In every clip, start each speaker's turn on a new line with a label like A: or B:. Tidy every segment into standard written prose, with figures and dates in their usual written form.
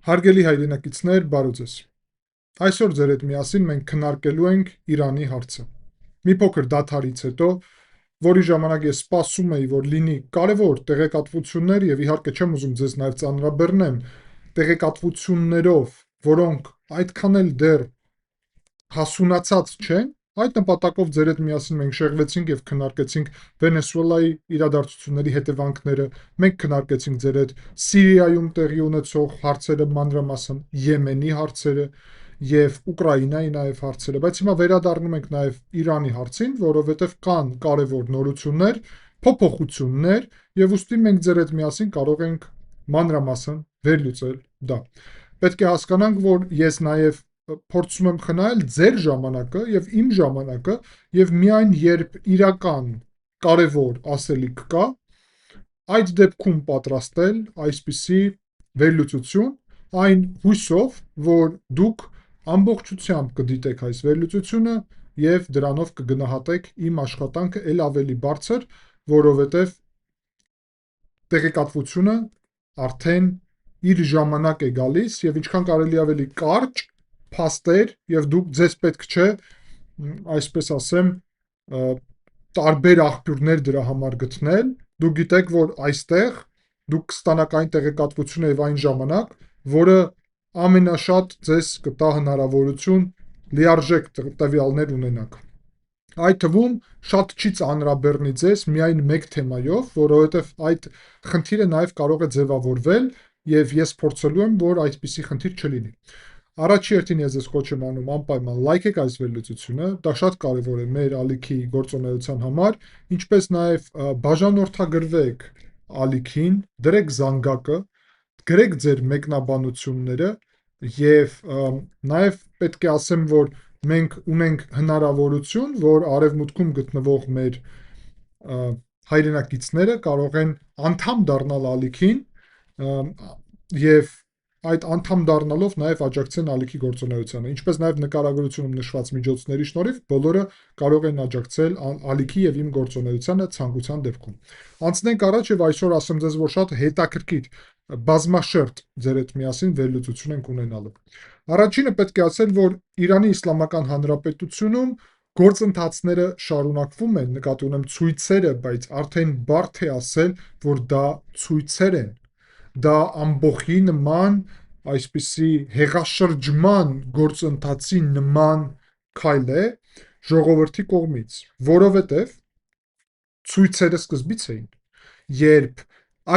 A: Հարգելի հայրենակիցներ, բարո ձեզ։ Այսօր ձեր հետ միասին մենք քննարկելու ենք Իրանի հարցը։ Մի փոքր դադարից հետո, որի ժամանակ ես սպասում էի, որ լինի կարևոր տեղեկատվություններ եւ իհարկե չեմ ուզում ձեզ նաեւ ծանրաբեռնեմ տեղեկատվություններով, որոնք այդքան էլ դեռ հասունացած չեն, այդ նպատակով ձեր հետ միասին մենք շեղվեցինք եւ քննարկեցինք Վենեսուելայի իրադարձությունների հետևանքները, մենք քննարկեցինք ձեր հետ Սիրիայում տեղի ունեցող հարցերը մանրամասն, Եմենի հարցերը եւ Ուկրաինայի նաեւ հարցերը, բայց հիմա վերադառնում ենք նաեւ Իրանի հարցին, որովհետեւ կան կարևոր նորություններ, փոփոխություններ եւ ուստի մենք ձեր հետ միասին կարող ենք մանրամասն վերլուծել դա։ Պետք է հասկանանք, որ ես նաեւ փորձում եմ խնայել ձեր ժամանակը եւ իմ ժամանակը եւ միայն երբ իրական կարևոր ասելիք կա, այդ դեպքում պատրաստել այսպիսի վերլուծություն, այն հույսով, որ դուք ամբողջությամբ կդիտեք այս վերլուծությունը եւ դրանով կգնահատեք իմ աշխատանքը ել ավելի բարձր, որովհետեւ տեղեկատվությունը արդեն իր ժամանակ է գալիս եւ ինչքան կարելի ավելի կարճ փաստեր եւ դուք ձեզ պետք չէ, այսպես ասեմ, տարբեր աղբյուրներ դրա համար գտնել, դուք գիտեք, որ այստեղ դուք կստանաք այն տեղեկատվությունը եւ այն ժամանակ, որը ամենաշատ ձեզ կտա հնարավորություն լիարժեք տվյալներ ունենաք։ Այդ թվում շատ չի ծանրաբեռնի ձեզ միայն մեկ թեմայով, որովհետեւ այդ խնդիրը նաեւ կարող է ձևավորվել եւ ես փորձելու եմ, որ այդպիսի խնդիր չլինի։ Առաջի հերթին ես ձեզ խոչ եմ անում անպայման լայքեք այս վերլուծությունը, դա շատ կարևոր է մեր ալիքի գործունեության համար, ինչպես նաև բաժանորդագրվեք ալիքին, դրեք զանգակը, գրեք ձեր մեկնաբանությունները եւ նաև պետք է ասեմ, որ մենք ունենք հնարավորություն, որ արևմուտքում գտնվող մեր հայրենակիցները կարող են անդամ դառնալ ալիքին եւ այդ անդամ դառնալով նաև աջակցեն ալիքի գործունեությանը, ինչպես նաև նկարագրությունում նշված միջոցների շնորհիվ բոլորը կարող են աջակցել ալիքի եւ իմ գործունեությանը ցանկության դեպքում։ Անցնենք առաջ եւ այսօր ասեմ ձեզ, որ շատ հետաքրքիր բազմաշերտ ձեր հետ միասին վերլուծություն ենք ունենալու։ Առաջինը պետք է ասել, որ Իրանի Իսլամական Հանրապետությունում գործընթացները շարունակվում են, նկատի ունեմ ցույցերը, բայց արդեն բարդ է ասել, որ դա ցույցեր են։ Դա ամբողջի նման այսպիսի հեղաշրջման գործընթացի նման քայլ է ժողովրդի կողմից, որովհետև ցույցերը սկզբից էին, երբ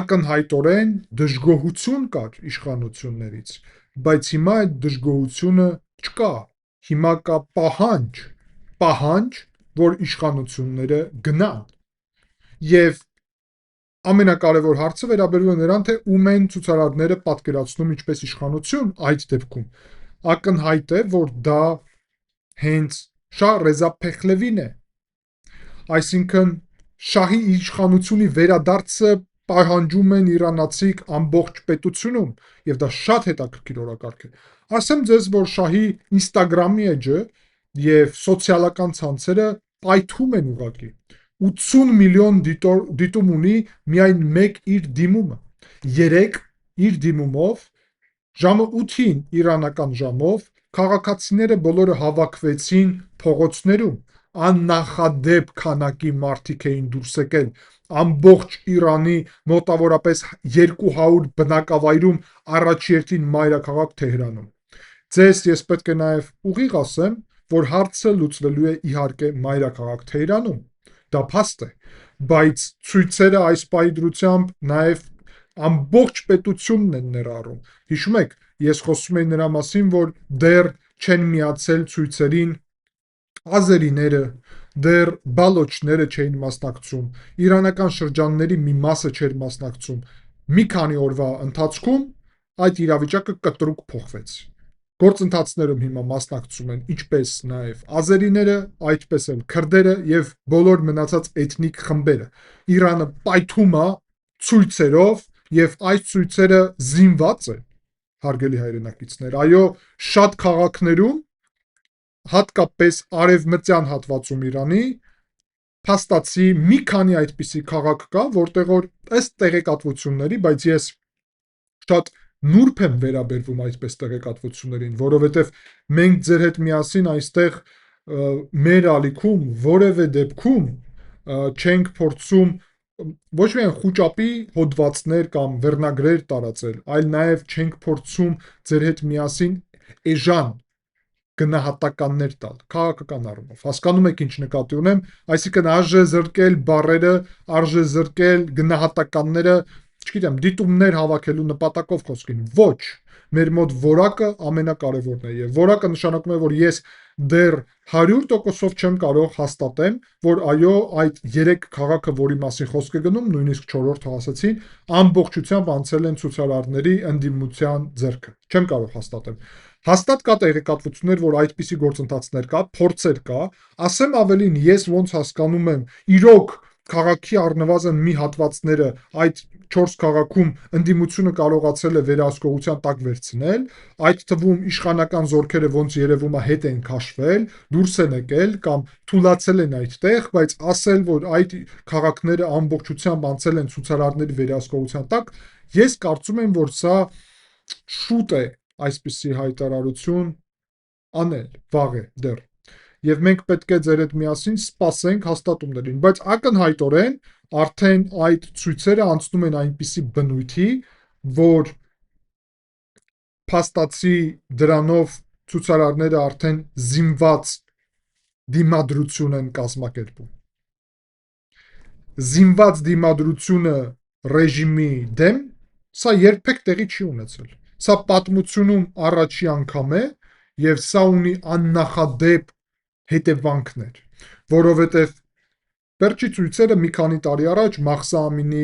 A: ակնհայտորեն դժգոհություն կար իշխանություններից, բայց հիմա այդ դժգոհությունը չկա, հիմա կա պահանջ, որ իշխանությունները գնան։ Եվ ամենակարևոր հարցը վերաբերում է նրան, թե ում են ցուցարարները պատկերացնում ինչպես իշխանություն, այդ դեպքում ակնհայտ է, որ դա հենց Շահ Ռեզա Փեխլևին է, այսինքն շահի իշխանությունի վերադարձը պահանջում են իրանացիք ամբողջ պետությունում եւ դա շատ հետաքրքիր օրակարգ է։ Ասեմ ձեզ, որ շահի Instagram-ի էջը եւ սոցիալական ցանցերը պայթում են ուղղակի 80 միլիոն դիտում ունի միայն մեկ իր դիմումը։ 3 իր դիմումով ժամը 8-ին իրանական ժամով քաղաքացիները բոլորը հավաքվեցին փողոցներում, աննախադեպ քանակի մարդիկ էին դուրս եկել ամբողջ Իրանի մոտավորապես 200 բնակավայրում առաջերտին մայրաքաղաք Թեհրանում։ Ձեզ ես պետք է նաև ուղիղ ասեմ, որ հարցը լուծվելու է իհարկե մայրաքաղաք Թեհրանում, դա փաստ է, բայց ցույցերը այս պայծրությամբ նաև ամբողջ պետությունն են ներառում։ Հիշում եք, ես խոսում էի նրա մասին, որ դեռ չեն միացել ցույցերին ազերիները, դեռ բալոչները չէին մասնակցում, իրանական շրջանների մի մասը չէր մասնակցում։ Մի քանի օրվա ընթացքում այդ իրավիճակը կտրուկ փոխվեց։ Գործընթացներում հիմա մասնակցում են ինչպես նաև ազերիները, այդպես էլ քրդերը եւ բոլոր մնացած էթնիկ խմբերը։ Իրանը պայթում է ցույցերով եւ այս ցույցերը զինված են, հարգելի հայրենակիցներ, այո, շատ քաղաքներում, հատկապես արևմտյան հատվածում Իրանի, փաստացի մի քանի այդպիսի քաղաք կա, որտեղ որ ըստ տեղեկատվությունների, բայց ես շատ նուրբ եմ վերաբերվում այսպես տեղեկատվություններին, որովհետև մենք ձեր հետ միասին այստեղ մեր ալիքում որևէ դեպքում չենք փորձում ոչ միայն խուճապի հոդվածներ կամ վերնագրեր տարածել, այլ նաև չենք փորձում ձեր հետ միասին էժան գնահատականներ տալ քաղաքական առումով։ Հասկանում եք ինչ նկատի ունեմ, այսինքն արժե զրկել բառերը, արժե զրկել գնահատականները, չգիտեմ, դիտումներ հավաքելու նպատակով խոսքին։ Ոչ, մեր մոտ որակը ամենակարևորն է, եւ որակը նշանակում է, որ ես դեռ 100%-ով չեմ կարող հաստատեմ, որ այո, այդ 3 քաղաքը, որի մասին խոսք է գնում, նույնիսկ 4-րդը ասացին, ամբողջությամբ անցել են ցուցարարների ընդդիմության ձեռքը։ Չեմ կարող հաստատեմ։ Հաստատ կա տեղեկատվություններ, որ այդպիսի գործընթացներ կա, փորձեր կա, ասեմ ավելին, ես ոնց հասկանում եմ, իրոք քաղաքի առնվազն մի հատվածները այդ 4 քաղաքում ընդդիմությունը կարողացել է վերահսկողության տակ վերցնել, այդ թվում իշխանական զորքերը ոնց երևում է հետ են քաշվել, դուրս են եկել կամ թուլացել են այդտեղ, բայց ասել, որ այդ քաղաքները ամբողջությամբ անցել են ցուցարարների վերահսկողության տակ, ես կարծում եմ, որ սա շուտ է այսպիսի հայտարարություն անել, վաղ է դեռ։ Եվ մենք պետք է ձեր հետ միասին սպասենք հաստատումներին, բայց ակնհայտորեն արդեն այդ ցույցերը անցնում են այնպիսի բնույթի, որ փաստացի դրանով ցուցարարները արդեն զինված դիմադրություն են կազմակերպում։ Զինված դիմադրությունը ռեժիմի դեմ, սա երբեք տեղի չի ունեցել։ Սա պատմությունում առաջի անգամ է, եւ սա ունի աննախադեպ հետևանքներ, որովհետեւ վերջի ցույցերը մի քանի տարի առաջ Մահսա Ամինի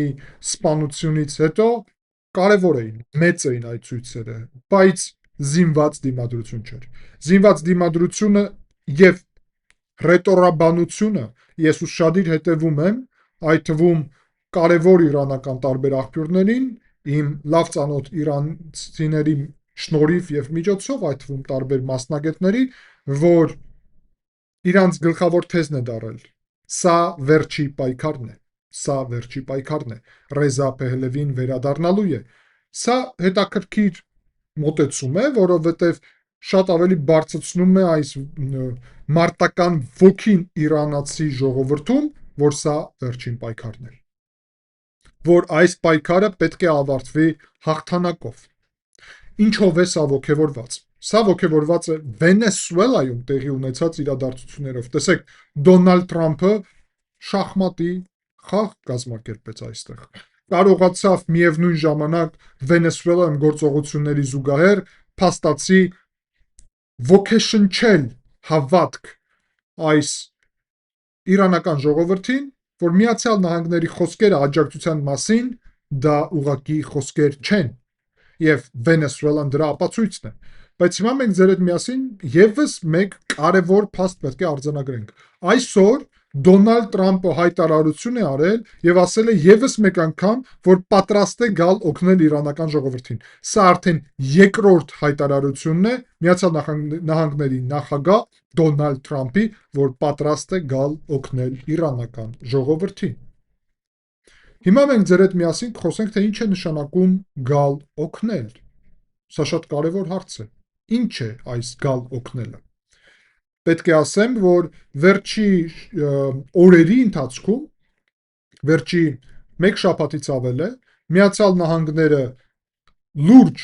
A: սպանությունից հետո կարևոր էին, մեծ էին այդ ցույցերը, բայց զինված դիմադրություն չէր։ Զինված դիմադրությունը եւ ռետորաբանությունը ես ուշադիր հետևում եմ, այդ թվում կարևոր իրանական տարբեր աղբյուրներին, իմ լավ ծանոթ իրանցիների շնորհիվ եւ միջոցով, այդ թվում տարբեր մասնագետների, որ իրանց գլխավոր թեզն է դարել։ Սա վերջի պայքարն է։ Սա վերջի պայքարն է։ Ռեզա Փեհլևին վերադառնալու է։ Սա հետաքրքիր մոտեցում է, որովհետեւ շատ ավելի բարձրացնում է այս մարտական ոգին իրանացի ժողովրդում, որ սա վերջին պայքարն է, որ այս պայքարը պետք է ավարտվի հաղթանակով։ Ինչով է սա ոգևորված։ Սա ոգևորված է Վենեսուելայում տեղի ունեցած իրադարձություններով։ Տեսեք, Դոնալդ Թրամփը շախմատի խաղ կազմակերպեց այստեղ։ Կարողացավ միևնույն ժամանակ Վենեսուելայում գործողությունների զուգահեռ փաստացի ոգեշնչել հավատք այս իրանական ժողովրդին, որ Միացյալ Նահանգների խոսքերը աջակցության մասին դա ուղղակի խոսքեր չեն, եւ Վենեսուելան դրա ապացույցն է։ Բայց հիմա մենք ձեր հետ միասին եւս մեկ կարևոր փաստ պետք է արձանագրենք։ Այսօր Դոնալդ Թրամփը հայտարարություն է արել եւ ասել է եւս մեկ անգամ, որ պատրաստ է գալ օգնել իրանական ժողովրդին։ Սա արդեն երկրորդ հայտարարությունն է Միացյալ Նահանգների նախագահ Դոնալդ Թրամփի, որ պատրաստ է գալ օգնել իրանական ժողովրդին։ Հիմա մենք ձեր հետ միասին խոսենք, թե ինչ է նշանակում գալ օգնել։ Սա շատ կարևոր հարց է։ Ինչ է այս գալ օգնելը։ Պետք է ասեմ, որ վերջի օրերի ընթացքում, վերջի 1 շաբաթից ավել է, Միացյալ Նահանգները լուրջ,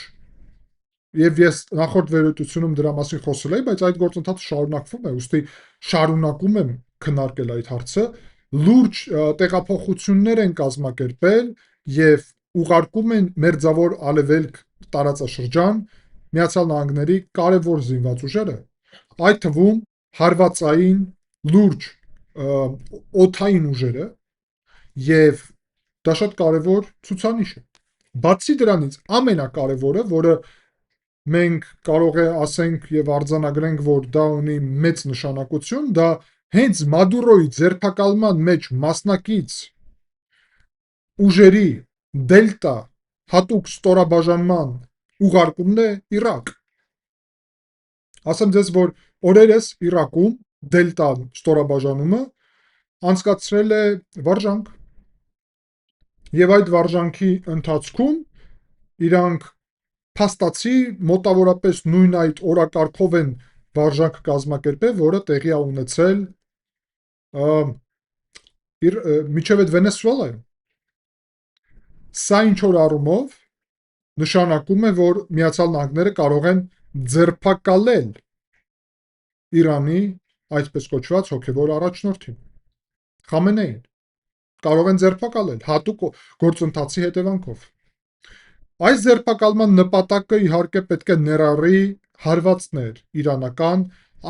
A: եւ ես նախորդ վերլուծությունում դրա մասին խոսել եմ, բայց այդ գործընթացը շարունակվում է, ուստի շարունակում եմ քննարկել այդ հարցը, լուրջ տեղափոխություններ են կազմակերպել եւ ուղարկում են մերձավոր Ալևելք տարածաշրջան Միացյալ Նահանգների կարևոր զինված ուժերը, այդ թվում հարվածային լուրջ օդային ուժերը, եւ դա շատ կարևոր ցուցանիշ է։ Բացի դրանից ամենակարևորը, որը մենք կարող է ասենք եւ արձանագրենք, որ դա ունի մեծ նշանակություն, դա հենց Մադուրոյի ձերբակալման մեջ մասնակից ուժերի դելտա հատուկ ստորաբաժանման ուղարկումն է Իրաք։ Ասեմ ձեզ, որ օրերս Իրաքում դելտա ստորաբաժանումը անցկացրել է վարժանք եւ այդ վարժանքի ընթացքում իրանք փաստացի մոտավորապես նույն այդ օրակարգով են վարժանք կազմակերպել, որը տեղի է ունեցել միջև այդ Վենեսուելայում։ Սա ինչ որ առումով նշանակում է, որ Միացյալ Նահանգները կարող են ձերբակալել Իրանի այսպես կոչված հոգևոր առաջնորդին Խամենեին, կարող են ձերբակալել հատուկ գործընթացի հետևանքով։ Այս ձերբակալման նպատակը իհարկե պետք է ներառի հարվածներ իրանական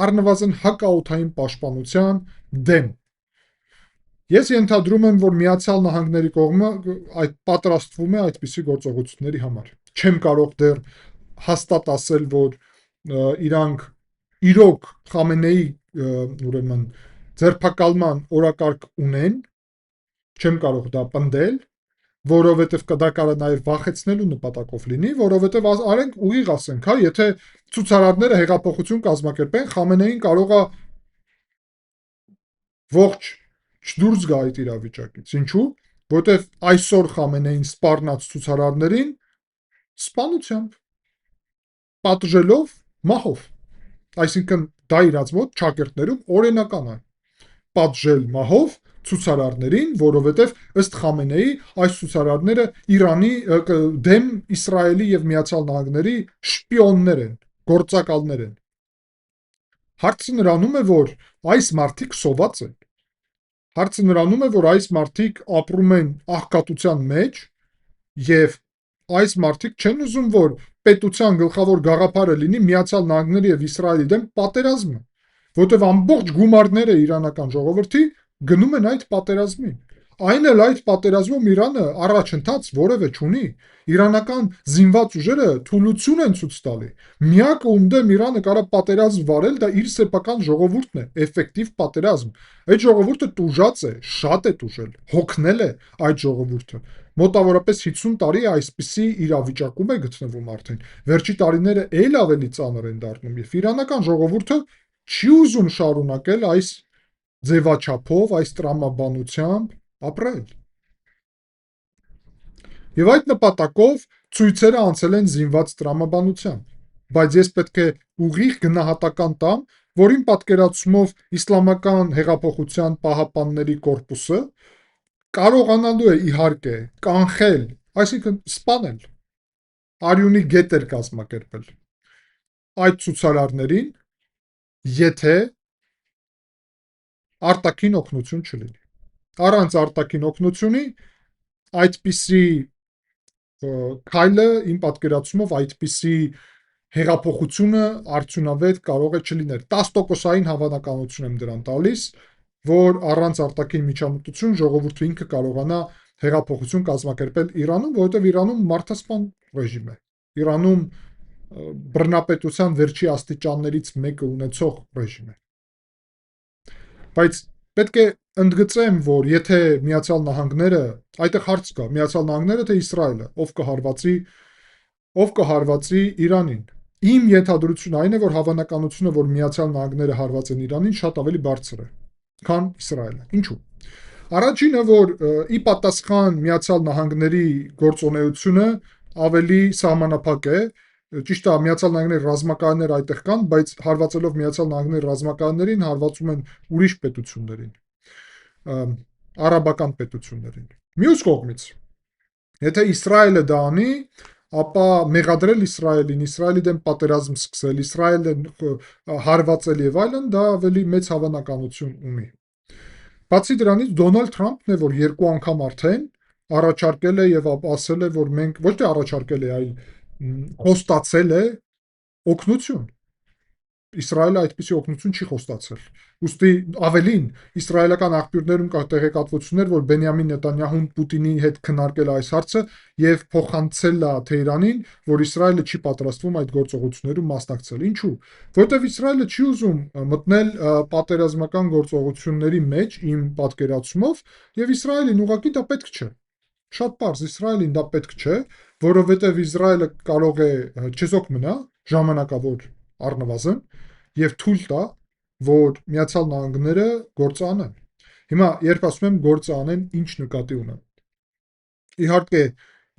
A: առնվազն հակաօդային պաշտպանության դեմ։ Ես ենթադրում եմ, որ Միացյալ Նահանգների կողմը այդ պատրաստվում է այդպիսի գործողությունների համար։ Չեմ կարող դեռ հաստատ ասել, որ իրանք իրոք Խամենեի ուրեմն ձերբակալման օրակարգ ունեն, չեմ կարող դա պնդել, որովհետև դա կարող նաև վախեցնելու նպատակով լինի, որովհետև արենք ուղիղ ասենք, հա, եթե ցուցարարները հեղափոխություն կազմակերպեն, Խամենեին կարող է ողջ չդուրս գա այդ իրավիճակից։ Ինչու՞։ Որտեվ այսօր Խամենեին սպառնաց ցուցարարներին սպանությամբ, պատժելով մահով։ Այսինքն դա իրաց մոտ ճակերտներում օրենական է պատժել մահով ցուցարարներին, որովհետև ըստ Խամենեի այս ցուցարարները Իրանի դեմ Իսրայելի եւ Միացյալ Նահանգների շպիոններ են, գործակալներ են։ Հարցը նրանում է, որ այս մարդիկ սոված են։ Հարցը նրանում է, որ այս մարդիկ ապրում են աղքատության մեջ եւ այս մարդիկ չեն ուզում, որ պետության գլխավոր գաղափարը լինի Միացյալ Նահանգների եւ Իսրայելի դեմ պատերազմը, որտեղ ամբողջ գումարները իրանական ժողովրդի գնում են այդ պատերազմին։ Այն էլ այդ պատերազմում Իրանը առաջընթաց որևէ չունի։ Իրանական զինված ուժերը թուլություն են ցույց տալի։ Միակը ում դեմ Իրանը կարող պատերազմ վարել, դա իր սեփական ժողովուրդն է, էֆեկտիվ պատերազմ։ Այդ ժողովուրդը տուժած է, շատ է տուժել, հոգնել է այդ ժողովուրդը։ Մոտավորապես 50 տարի այսպիսի իրավիճակում է գտնվում արդեն։ Վերջի տարիները ել ավելի ծանր են դառնում եւ իրանական ժողովուրդը չի ուզում շարունակել այս ձևաչափով, այս տրամաբանությամբ ապրել։ Եվ այդ նպատակով ցույցերը անցել են զինված տրամաբանությամբ, բայց ես պետք է ուղիղ գնահատական տամ, որին պատկերացումով Իսլամական հեղափոխության պահապանների կորպուսը կարողանալու է իհարկե կանխել, այսինքն սպանել, արյունի գետ էր կազմակերպել այդ ցուցարարներին, եթե արտաքին օգնություն չլինի։ Առանց արտաքին օգնությունի այդպիսի քայլը իմ պատկերացումով այդպիսի հեղափոխությունը արդյունավետ կարող է չլինել։ 10%-ային հավանականություն եմ դրան տալիս, որ առանց արտաքին միջամտություն ժողովուրդը ինքը կարողանա հեղափոխություն կազմակերպել Իրանում, որովհետև Իրանում մարդասպան ռեժիմ է։ Իրանում բռնապետության վերջի աստիճաններից մեկը ունեցող ռեժիմ է։ Բայց պետք է ընդգծեմ, որ եթե Միացյալ Նահանգները, այդտեղ հարց կա, Միացյալ Նահանգները թե Իսրայելը, ով կհարվածի Իրանին։ Իմ ենթադրությունը այն է, որ հավանականությունը, որ Միացյալ Նահանգները հարվածեն Իրանին, շատ ավելի բարձր է, քան Իսրայելը։ Ինչու՞։ Առաջինը, որ ի պատասխան Միացյալ Նահանգների գործունեությունը ավելի սահմանափակ է, ճիշտ է, Միացյալ Նահանգների ռազմակայաններ այդտեղ կան, բայց հարվածելով Միացյալ Նահանգների ռազմակայաններին հարվածում են ուրիշ պետություններին, արաբական պետություններին։ Մյուս կողմից, եթե Իսրայելը դա անի, ապա մեղադրել Իսրայելին, Իսրայելի դեմ պատերազմ սկսել, Իսրայելը հարվածել եւ այլն, դա ավելի մեծ հավանականություն ունի։ Բացի դրանից Դոնալդ Թրամփն է, որ երկու անգամ արդեն առաջարկել է եւ ասել է, որ մենք ոչ թե առաջարկել է, այլ խոստացել է օգնություն։ Իսրայելը այդպիսի օգնություն չի խոստացել։ Ուստի ավելին, իսրայելական աղբյուրներում կա տեղեկատվություններ, որ Բենյամին Նետանյահուն Պուտինի հետ քննարկել է այս հարցը եւ փոխանցել է Թեհրանին, որ Իսրայելը չի պատրաստվում այդ գործողություններում մասնակցել։ Ինչու՞։ Որտեւ Իսրայելը չի ուզում մտնել պատերազմական գործողությունների մեջ իմ պատկերացումով, եւ Իսրայելին ուղղակի դա պետք չէ։ Շատ պարզ, Իսրայելին դա պետք չէ, որովհետեւ Իսրայելը կարող է չեզոք մնա ժամանակավոր առնվազն եւ թույլ տա, որ Միացյալ Նահանգները գործ անեն։ Հիմա երբ ասում եմ գործ անեն, ինչ նկատի ունեմ։ Իհարկե,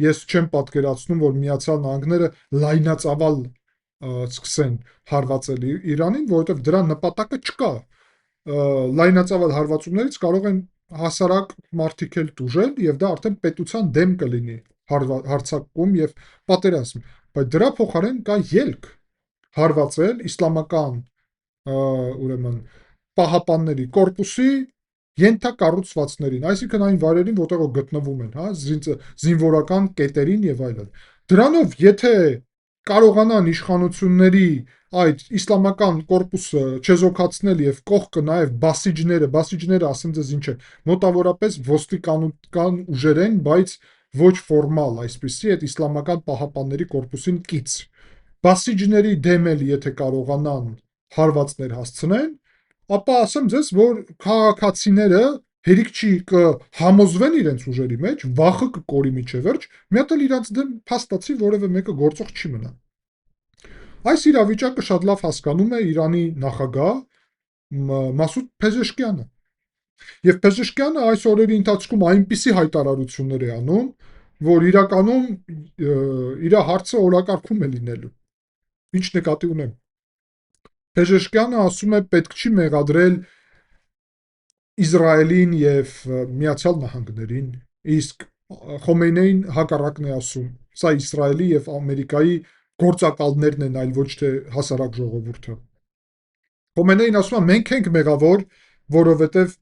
A: ես չեմ պատկերացնում, որ Միացյալ Նահանգները լայնածավալ սկսեն հարվածել Իրանին, որովհետև դրա նպատակը չկա։ Լայնածավալ հարվածումներից կարող են հասարակ մարդիկ էլ տուժել, եւ դա արդեն պետության դեմ կլինի հարցակում եւ պատերազմ։ Բայց դրա փոխարեն կա ելք հարվածել իսլամական ուրեմն պահապանների կորպուսի ենթակառուցվածքներին, այսինքն այն վայրերին, որտեղ որ գտնվում են, հա, զինվորական կետերին եւ այլն։ Դրանով, եթե կարողանան իշխանությունների այդ իսլամական կորպուսը չեզոքացնել եւ կողքը նաեւ բասիջները ասեմ ձեզ ինչ է, մոտավորապես ոստիկանական ուժեր են, բայց ոչ ֆորմալ, այսպիսի այդ իսլամական պահապանների կորպուսին կից։ Բասիջների դեմ էլ եթե կարողանան հարվածներ հասցնեն, ապա ասեմ ձեզ, որ քաղաքացիները հերիք չի կհամոզվեն իրենց ուժերի մեջ, վախը կկորի միջև վերջ, մի հատ էլ իրենց դեմ փաստացի որևէ մեկը գործող չի մնա։ Այս իրավիճակը շատ լավ հասկանում է Իրանի նախագահ Մասուդ Փեզեշկյանը։ Եվ Փեզեշկյանը այս օրերի ընթացքում այնպիսի հայտարարություններ է անում, որ իրականում իր հարցը օրակարգում է լինելու։ Ինչ նկատի ունեմ։ Փեզեշկյանը ասում է, պետք չի մեղադրել Իսրայելին եւ Միացյալ Նահանգներին, իսկ Խոմեյնին հակառակն է ասում։ Սա Իսրայելի եւ Ամերիկայի գործակալներն են, այլ ոչ թե հասարակ ժողովուրդը։ Խոմեյնին ասում է, մենք ենք մեղավոր, որովհետեւ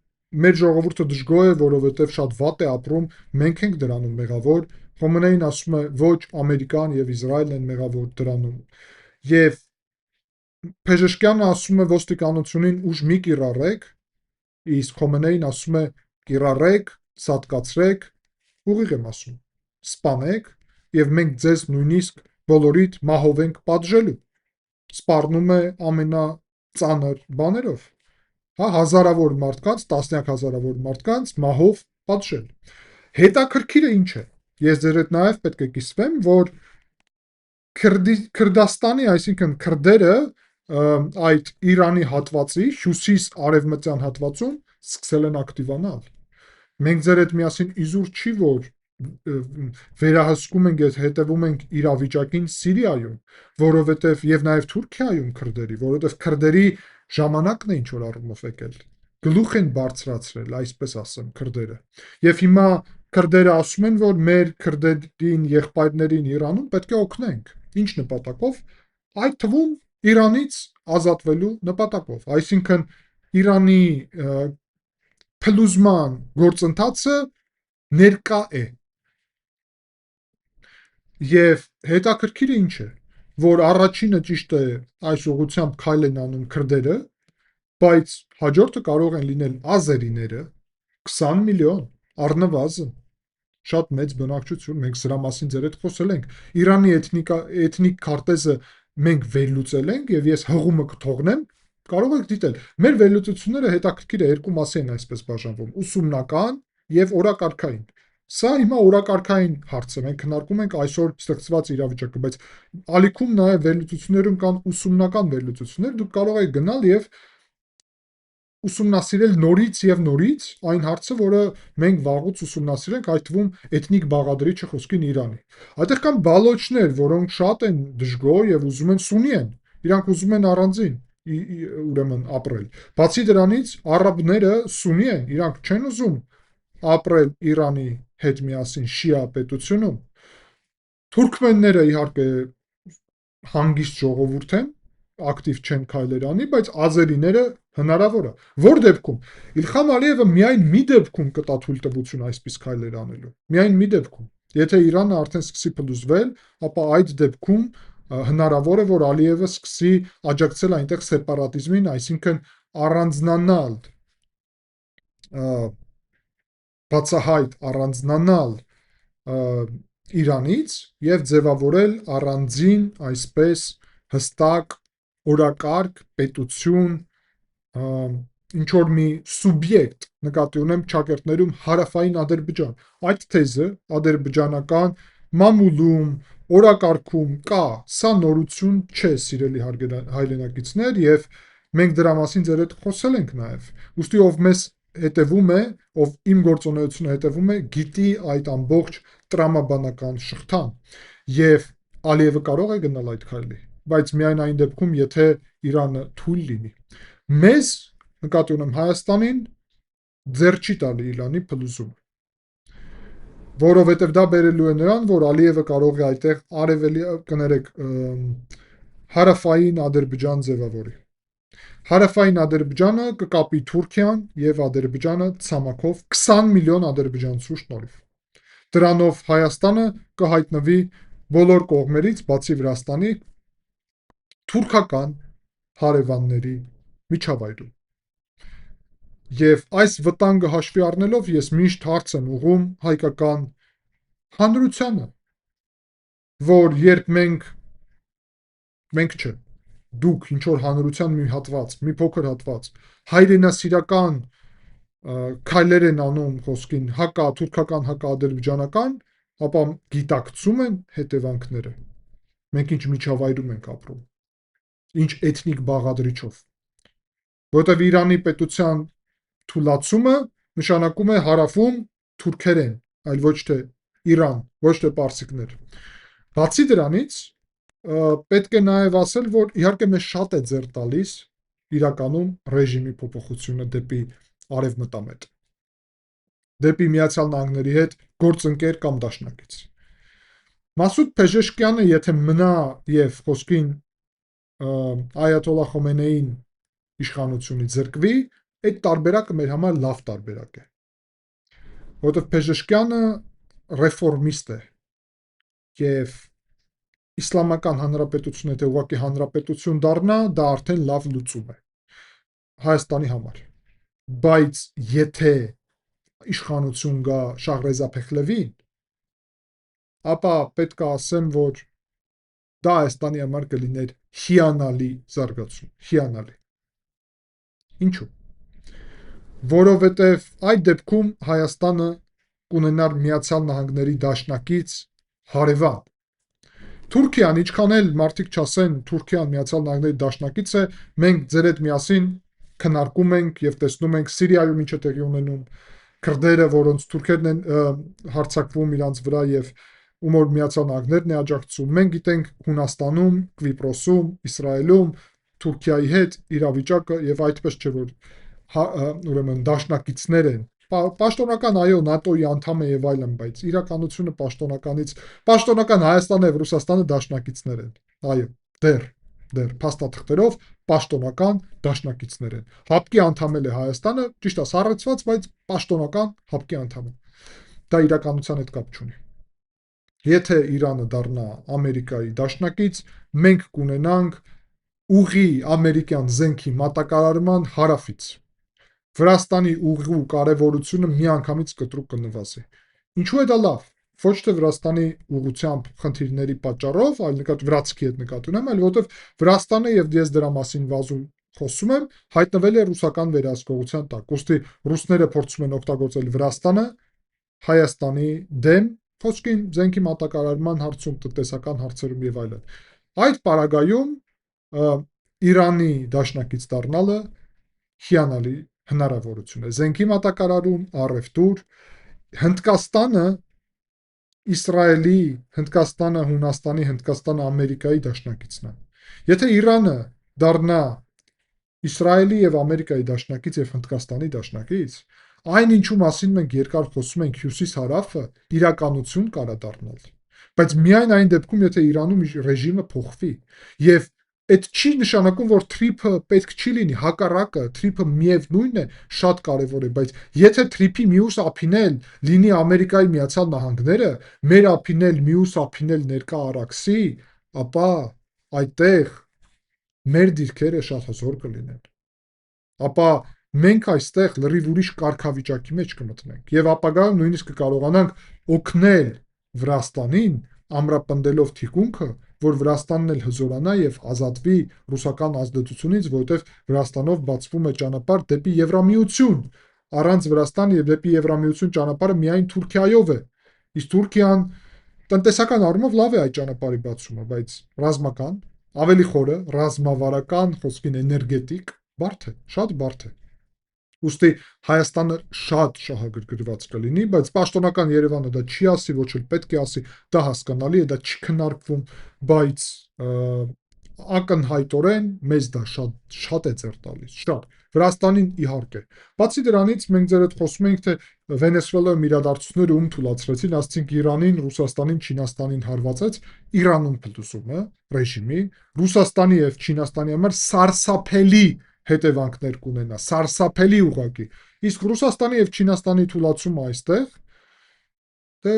A: մեր ժողովուրդը դժգոհ է, որովհետեւ շատ վատ է ապրում, մենք ենք դրանում մեղավոր։ Խոմեյնին ասում է, ոչ, Ամերիկան եւ Իսրայելն են մեղավոր դրանում։ Եվ Փեզեշկյանը ասում է ոստիկանությունին ուժ մի կիրառեք, իսկ Խոմեյնին ասում է կիրառեք, սատկացրեք, ուղիղ եմ ասում, սպանեք եւ մենք ձեզ նույնիսկ բոլորիդ մահով ենք պատժելու։ Սպառնում է ամենածանր բաներով, հա, հազարավոր մարդկանց, տասնյակ հազարավոր մարդկանց մահով պատժել։ Հետաքրքիրը ինչ է։ Ես ձեր հետ նաեւ պետք է կիսվեմ, որ Քրդաստանի, այսինքն քրդերը այդ Իրանի հատվածի հյուսիս-արևմտյան հատվածում սկսել են ակտիվանալ։ Մենք ձեր հետ միասին իզուր չի, որ վերահսկում ենք, հետևում ենք իրավիճակին Սիրիայում, որովհետև եւ նաեւ Թուրքիայում քրդերի, որովհետև քրդերի ժամանակն է ինչ որ առումով եկել։ Գլուխ են բարձրացրել, այսպես ասեմ, քրդերը։ Եվ հիմա քրդերը ասում են, որ մեր քրդերին, եղբայրներին Իրանում պետք է օգնենք։ Ինչ նպատակով։ Այդ թվում Իրանից ազատվելու նպատակով, այսինքն Իրանի փլուզման գործընթացը ներկա է։ Եվ հետաքրքիրը ինչ է, որ առաջինը ճիշտ է այս ուղղությամբ քայլ են անում քրդերը, բայց հաջորդը կարող են լինել ազերիները 20 միլիոն, առնվազն շատ մեծ բնակչություն, մենք սրա մասին ձեր հետ խոսել ենք։ Իրանի էթնիկ քարտեզը մենք վերլուծել ենք եւ ես հղումը կթողնեմ, կարող եք դիտել։ Մեր վերլուծությունները հետաքրքիր է երկու մասի են այսպես բաժանվում՝ ուսումնական եւ օրակարգային։ Սա հիմա օրակարգային հարց է, մենք քննարկում ենք այսօր ստեղծված իրավիճակը, բայց ալիքում նաեւ վերլուծություններում կան ուսումնական վերլուծություններ, դուք կարող եք գնալ եւ ուսումնասիրել նորից եւ նորից այն հարցը, որը մենք վաղուց ուսումնասիրենք, այդ թվում էթնիկ բաղադրիչը խոսքին Իրանի։ Այդտեղ կան բալոչներ, որոնք շատ են դժգոհ եւ ուզում են սունի են։ Իրանք ուզում են առանձին ուրեմն ապրել։ Բացի դրանից, արաբները սունի են, իրանք չեն ուզում ապրել Իրանի հետ միասին շիա պետությունում։ Թուրքմենները իհարկե հանգիստ ժողովուրդ են, ակտիվ չեն քայլեր անի, բայց ազերիները հնարավոր է։ Որ դեպքում Իլխամ Ալիևը միայն մի դեպքում կտա թույլտվություն այսպես քայլեր անելու։ Միայն մի դեպքում։ Եթե Իրանը արդեն սկսի փլուզվել, ապա այդ դեպքում հնարավոր է, որ Ալիևը սկսի աջակցել այնտեղ սեպարատիզմին, այսինքն առանձնանալ բացահայտ առանձնանալ Իրանից եւ ձևավորել առանձին այսպես հստակ օրակարգ պետություն ինչ որ մի սուբյեկտ նկատի ունեմ ճակերտներում հարավային Ադրբեջան այդ թեզը ադրբեջանական մամուլում օրակարգում կա սա նորություն չէ սիրելի հայրենակիցներ եւ մենք դրա մասին ձեր հետ խոսել ենք նաեւ ուստի ով մեզ հետևում է ով իմ գործունեությունը հետևում է գիտի այդ ամբողջ տրամաբանական շղթան, եւ Ալիևը կարող է գնալ այդ քայլի, բայց միայն այն դեպքում, եթե Իրանը թույլ լինի։ Մեզ, նկատի ունեմ Հայաստանին, ձեռ չի տալի Իրանի փլուզումը, որովհետև դա բերելու է նրան, որ Ալիևը կարող է այդտեղ արևելի, կներեք, հարավային Ադրբեջան ձևավորի։ Հարավային Ադրբեջանը կկապի Թուրքիան եւ Ադրբեջանը ցամաքով 20 միլիոն ադրբեջանցու շնորհիվ։ Դրանով Հայաստանը կհայտնվի բոլոր կողմերից, բացի Վրաստանի, թուրքական հարևանների միջավայրում։ Եվ այս վտանգը հաշվի առնելով ես միշտ հարց եմ ուղղում հայկական հանրությանը, որ երբ մենք չէ, դուք ինչ որ հանրության մի հատված, մի փոքր հատված հայրենասիրական քայլեր են անում խոսքին հակա-թուրքական, հակա-ադրբեջանական, ապա գիտակցում են հետևանքները։ Մենք ինչ միջավայրում ենք ապրում, ինչ էթնիկ բաղադրիչով, որտեղ Իրանի պետության թուլացումը նշանակում է հարավում թուրքերեն, այլ ոչ թե Իրան, ոչ թե պարսիկներ։ Բացի դրանից, պետք է նաև ասել, որ իհարկե մեզ շատ է ձեռ տալիս իրականում ռեժիմի փոփոխությունը դեպի արևմտամետ, դեպի Միացյալ Նահանգների հետ գործընկեր կամ դաշնակից։ Մասուդ Փեժեշկյանը, եթե մնա եւ խոսքին Այաթոլլահ Խոմեյնիին իշխանությունից զրկվի, այդ տարբերակը մեր համար լավ տարբերակ է, որովհետև Փեժեշկյանը ռեֆորմիստ է եւ Իսլամական Հանրապետությունը, եթե ուղղակի հանրապետություն դառնա, դա արդեն լավ լուծում է Հայաստանի համար, բայց եթե իշխանություն գա Շահրեզա Փեխլևին, ապա պետք է ասեմ, որ դա Հայաստանի համար կլիներ հիանալի զարգացում, հիանալի։ Ինչու՞։ Որովհետև այդ դեպքում Հայաստանը կունենար Միացյալ Նահանգների դաշնակից հարևան։ Թուրքիան, ինչքան էլ մարդիկ չասեն, Թուրքիան Միացյալ Նահանգների դաշնակից է, մենք ձեր հետ միասին քննարկում ենք եւ տեսնում ենք Սիրիայում ինչ է տեղի ունենում, քրդերը, որոնց թուրքերն են հարձակվում իրանց վրա եւ ում որ Միացյալ Նահանգներն է աջակցում։ Մենք գիտենք Հունաստանում, Կիպրոսում, Իսրայելում Թուրքիայի հետ իրավիճակը եւ այդպես չէ որ ուրեմն դաշնակիցներ են։ Պաշտոնական այո, ՆԱՏՕ-ի անդամ է եւ այլն, բայց իրականությունը պաշտոնական Հայաստանը եւ Ռուսաստանը դաշնակիցներ են։ Այո, դեռ փաստաթղթերով պաշտոնական դաշնակիցներ են։ ՀԱՊԿ-ի անդամ է Հայաստանը, ճիշտ է, սառեցված, բայց պաշտոնական ՀԱՊԿ-ի անդամ է։ Դա իրականության հետ կապ չունի։ Եթե Իրանը դառնա Ամերիկայի դաշնակից, մենք կունենանք ուղի ամերիկյան զենքի մատակարարման հարավից։ Վրաստանի ուղու կարևորությունը միանգամից կտրուկ կնվազի։ Ինչու է դա լավ։ Ոչ թե Վրաստանի ուղղությամբ խնդիրների պատճառով, այլ վրացքի հետ նկատի ունեմ, այլ որովհետև Վրաստանը եւ ես դրա մասին վազում խոսում եմ, հայտնվել է ռուսական վերահսկողության տակ։ Ոստի ռուսները փորձում են օգտագործել Վրաստանը Հայաստանի դեմ, խոսքին զենքի մատակարարման հարցում, տնտեսական հարցերում եւ այլն։ Այդ պարագայում Իրանի դաշնակից դառնալը հիանալի հնարավորություն է։ Զենքի մատակարարում, առևտուր, Հնդկաստանը Իսրայելի, Հնդկաստանը Հունաստանի, Հնդկաստանը Ամերիկայի դաշնակիցն է։ Եթե Իրանը դառնա Իսրայելի եւ Ամերիկայի դաշնակից եւ Հնդկաստանի դաշնակից, այն ինչու մասին մենք երկար խոսում ենք հյուսիս-հարավը, իրականություն կարա դառնալ։ Բայց միայն այն դեպքում, եթե Իրանում ռեժիմը փոխվի եւ այդ չի նշանակում, որ թրիփը պետք չի լինի, հակառակը, թրիփը միևնույն է, շատ կարևոր է, բայց եթե թրիփի մյուս ափին էլ լինի Ամերիկայի Միացյալ Նահանգները, մեր ափին էլ մյուս ափին էլ ներկա Արաքսի, ապա այդտեղ մեր դիրքերը շատ հզոր կլինեն։ Ապա մենք այստեղ լրիվ ուրիշ կարգավիճակի մեջ կմտնենք եւ ապագայում նույնիսկ կկարողանանք օգնել Վրաստանին ամրապնդելով թիկունքը, որ Վրաստանն էլ հզորանա եւ ազատվի ռուսական ազդեցությունից, որովհետեւ Վրաստանով բացվում է ճանապարհ դեպի Եվրամիություն։ Առանց Վրաստան եւ դեպի Եվրամիություն ճանապարհը միայն Թուրքիայով է։ Իսկ Թուրքիան տնտեսական առումով լավ է այդ ճանապարհի բացումը, բայց ռազմական, ավելի խորը, ռազմավարական, խոսքին էներգետիկ, բարդ է, շատ բարդ է։ Ուստի Հայաստանը շատ շահագրգռված կլինի, բայց պաշտոնական Երևանը դա չի ասի, ոչ էլ պետք է ասի, դա հասկանալի է, դա չքննարկվում, բայց ակնհայտորեն մեզ դա շատ է ծեր տալիս, շատ։ Վրաստանին իհարկե։ Բացի դրանից մենք ձեր հետ խոսում ենք, թե Վենեսուելայում իրադարձությունները ում թույլատրեցին, ասենք Իրանին, Ռուսաստանին, Չինաստանին հարվածեց, Իրանում փլուզում է ռեժիմի, Ռուսաստանի եւ Չինաստանի համար սարսափելի հետևանքներ կունենա, սարսափելի ուղղակի։ Իսկ Ռուսաստանի եւ Չինաստանի թույլատրումը այստեղ, դե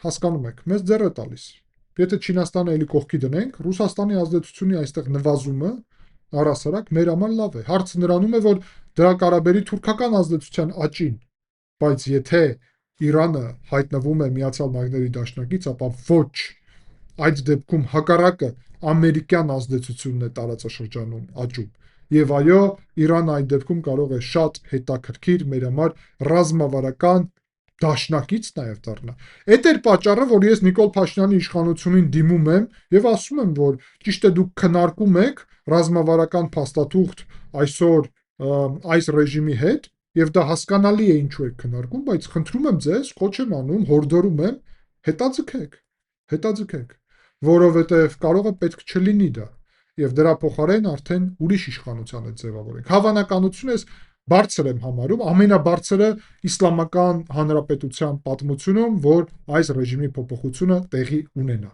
A: հասկանում եք, մեզ ձեռ է տալիս։ Եթե Չինաստանը էլի կողքի դնենք, Ռուսաստանի ազդեցությունը այստեղ նվազումը առասարակ մեր համար լավ է։ Հարցը նրանում է, որ դրա կարաբերի թուրքական ազդեցության աճին, բայց եթե Իրանը հայտնվում է Միացյալ Նահանգների դաշնակից, ապա ոչ։ Այդ դեպքում հակառակը ամերիկյան ազդեցությունն է տարածաշրջանում աճում։ Եվ այո, Իրանը այդ դեպքում կարող է շատ հետաքրքիր մեր համար ռազմավարական դաշնակից նաև դառնա։ Այդ էր պատճառը, որ ես Նիկոլ Փաշինյանի իշխանությունին դիմում եմ եւ ասում եմ, որ ճիշտ է դուք քննարկում եք ռազմավարական փաստաթուղթ այսօր այս ռեժիմի հետ եւ դա հասկանալի է ինչու եք քննարկում, բայց խնդրում եմ ձեզ, խոչ եմ անում, հորդորում եմ, հետաձգեք, որովհետեւ կարող է պետք չլինի դա եւ դրա փոխարեն արդեն ուրիշ իշխանության է ձևավորենք։ Հավանականությունը բարձր եմ համարում, ամենաբարձրը իսլամական հանրապետության պատմությունում, որ այս ռեժիմի փոփոխությունը տեղի ունենա։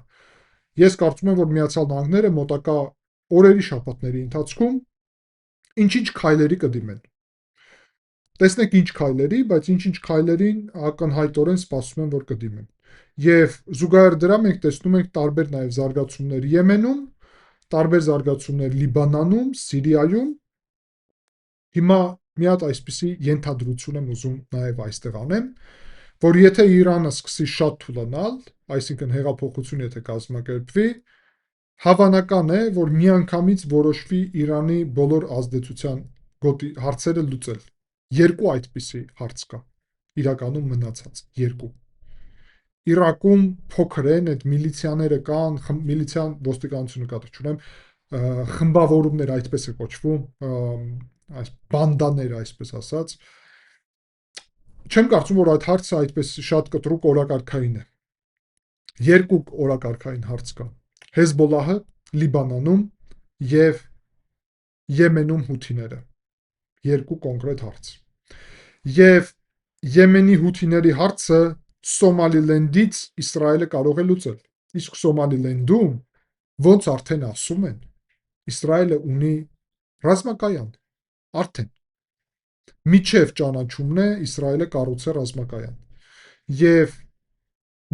A: Ես կարծում եմ, որ Միացյալ Նահանգները մոտակա օրերի շաբաթների ընթացքում ինչ-ինչ քայլերի կդիմեն։ Տեսնենք ինչ քայլերի, բայց ինչ-ինչ քայլերին ակնհայտորեն սպասում եմ, որ կդիմեն։ Եվ զուգահեռ դրա մենք տեսնում ենք տարբեր նաև զարգացումներ Եմենում, տարբեր զարգացումներ Լիբանանում, Սիրիայում։ Հիմա մի հատ այսպիսի ենթադրություն եմ ուզում նաև այստեղ անեմ, որ եթե Իրանը սկսի շատ թուլանալ, այսինքն հեղափոխություն եթե կազմակերպվի, հավանական է, որ միանգամից որոշվի Իրանի բոլոր ազդեցության հարցերը լուծել։ Երկու այդպիսի հարց կա։ Իրականում մնացած երկու։ Իրաքում փոքր են, այդ միլիցիաները կան, միլիցիան ոստիկանությունը կատը չունեմ, խմբավորումներ այդպես է կոչվում, այս բանդաներ այսպես ասած։ Չեմ կարծում, որ այդ հարցը այդպես շատ կտրուկ օրակարգային է։ Երկու օրակարգային հարց կա։ Հեզբոլահը Լիբանանում եւ Եմենում հութիները։ Երկու կոնկրետ հարց։ Եվ Եմենի հութիների հարցը Սոմալիլենդից Իսրայելը կարող է լուծել։ Իսկ Սոմալիլենդում ոնց արդեն ասում են, Իսրայելը ունի ռազմակայան, արդեն միջև ճանաչումն է Իսրայելը կառուցել ռազմակայան։ Եվ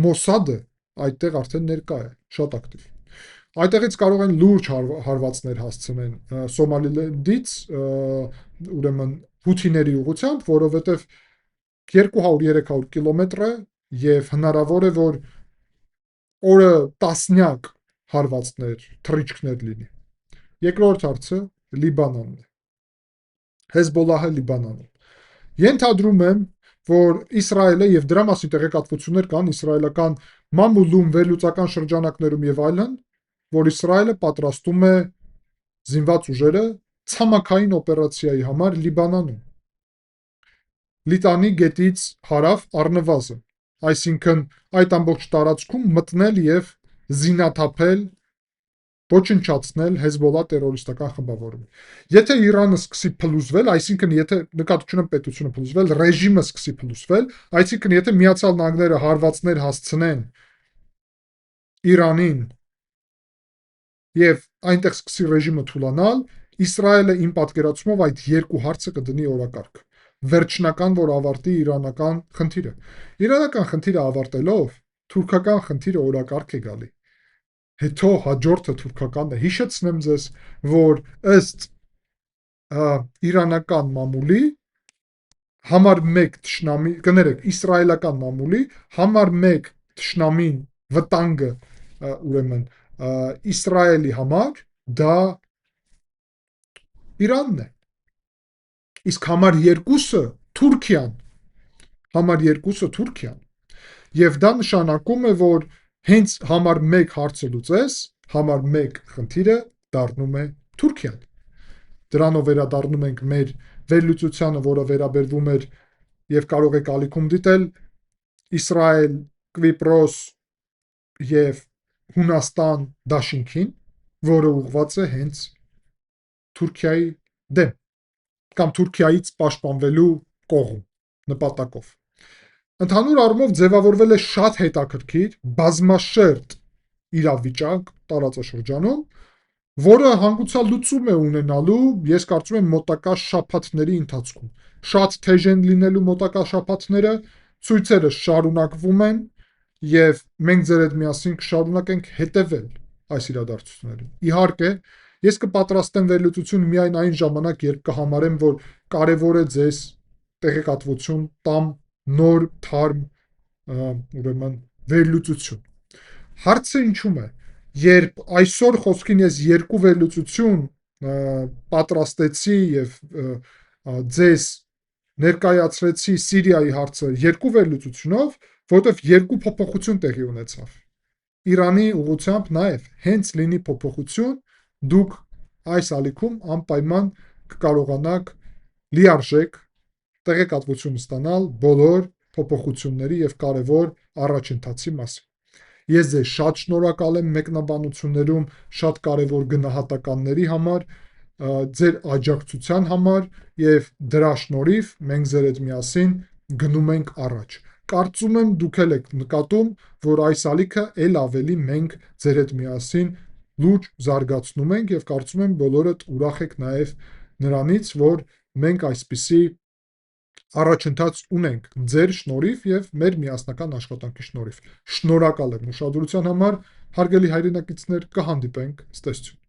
A: Մոսադը այդտեղ արդեն ներկա է, շատ ակտիվ։ Այդտեղից կարող են լուրջ հարվածներ հասցնեն Սոմալիլենդից, ուրեմն հութիների ուղղությամբ, որովհետև 200-300 կիլոմետր է եւ հնարավոր է, որ օրը տասնյակ հարվածներ, թռիչքներ լինի։ Երկրորդ հարցը Լիբանանն է։ Հեզբոլահը Լիբանանում։ Ենթադրում եմ, որ Իսրայելը եւ դրա մասին տեղեկատվություններ կան իսրայելական մամուլում, վերլուծական շրջանակներում եւ այլն, որ Իսրայելը պատրաստում է զինված ուժերը ցամաքային օպերացիայի համար Լիբանանում։ Լիտանի գետից հարավ առնվազն, այսինքն այդ ամբողջ տարածքում մտնել եւ զինաթափել, ոչնչացնել Հեզբոլա տերորիստական խմբավորումը։ Եթե Իրանը սկսի փլուզվել, այսինքն եթե նկատի ունեմ պետությունը փլուզվել, ռեժիմը սկսի փլուզվել, այսինքն եթե Միացյալ Նահանգները հարվածներ հասցնեն Իրանին եւ այնտեղ սկսի ռեժիմը թուլանալ, Իսրայելը իմ պատկերացումով այդ երկու հարցը կդնի օրակարգ։ Վերջնական, որ ավարտի իրանական խնդիրը։ Իրանական խնդիրը ավարտելով, թուրքական խնդիրը օրակարգ է գալի։ Հետո հաջորդը թուրքականն է։ Հիշեցնեմ ձեզ, որ ըստ իրանական մամուլի համար 1 թշնամի, կներեք, իսրայելական մամուլի համար 1 թշնամին վտանգը, ուրեմն Իսրայելի համար դա Իրանն է։ Իսկ համար 2-ը Թուրքիան, համար 2-ը Թուրքիան։ Եվ դա նշանակում է, որ հենց համար 1 հարցը լուծես, համար 1 խնդիրը դառնում է Թուրքիան։ Դրանով վերադառնում ենք մեր վերլուծությանը, որը վերաբերվում էր եւ կարող եք ալիքում դիտել Իսրայել, Կիպրոս եւ Հունաստան դաշինքին, որը ուղղված է հենց Թուրքիայի դեմ կամ Թուրքիայից պաշտպանվելու կողմ նպատակով։ Ընդհանուր առումով ձևավորվել է շատ հետաքրքիր, բազմաշերտ իրավիճակ տարածաշրջանում, որը հանգուցալ լուծում է ունենալու, ես կարծում եմ, մոտակա շաբաթների ընթացքում։ Շատ թեժ են լինելու մոտակա շաբաթները, ցույցերը շարունակվում են եւ մենք ձեր հետ միասին կշարունակենք հետևել այս իրադարձություններին։ Իհարկե, ես կպատրաստեմ վերլուծություն միայն այն ժամանակ, երբ կհամարեմ, որ կարևոր է ձեզ տեղեկատվություն տամ նոր թարմ ուրեմն վերլուծություն։ Հարցը ինչու՞մ է, երբ այսօր խոսքին ես երկու վերլուծություն պատրաստեցի եւ ձեզ ներկայացրեցի Սիրիայի հարցը երկու վերլուծությունով, որտեղ երկու փոփոխություն տեղի ունեցավ։ Իրանի ուղղությամբ նաեւ հենց լինի փոփոխություն, դուք այս ալիքում անպայման կկարողանաք լիարժեք տեղեկատվություն ստանալ բոլոր փոփոխությունների եւ կարևոր առաջընթացի մասին։ Ես ձեզ շատ շնորհակալ եմ մեկնաբանություններում շատ կարևոր գնահատականների համար, ձեր աջակցության համար եւ դրա շնորհիվ մենք ձեր հետ միասին գնում ենք առաջ։ Կարծում եմ դուք էլ եք նկատում, որ այս ալիքը ել ավելի մենք ձեր հետ միասին լուրջ զարգացնում ենք եւ կարծում եմ բոլորդ ուրախ եք նաեւ նրանից, որ մենք այսպիսի առաջընթաց ունենք ձեր շնորհիվ եւ մեր միասնական աշխատանքի շնորհիվ։ Շնորհակալ եմ ուշադրության համար, հարգելի հայրենակիցներ, կհանդիպենք, ցտեսություն։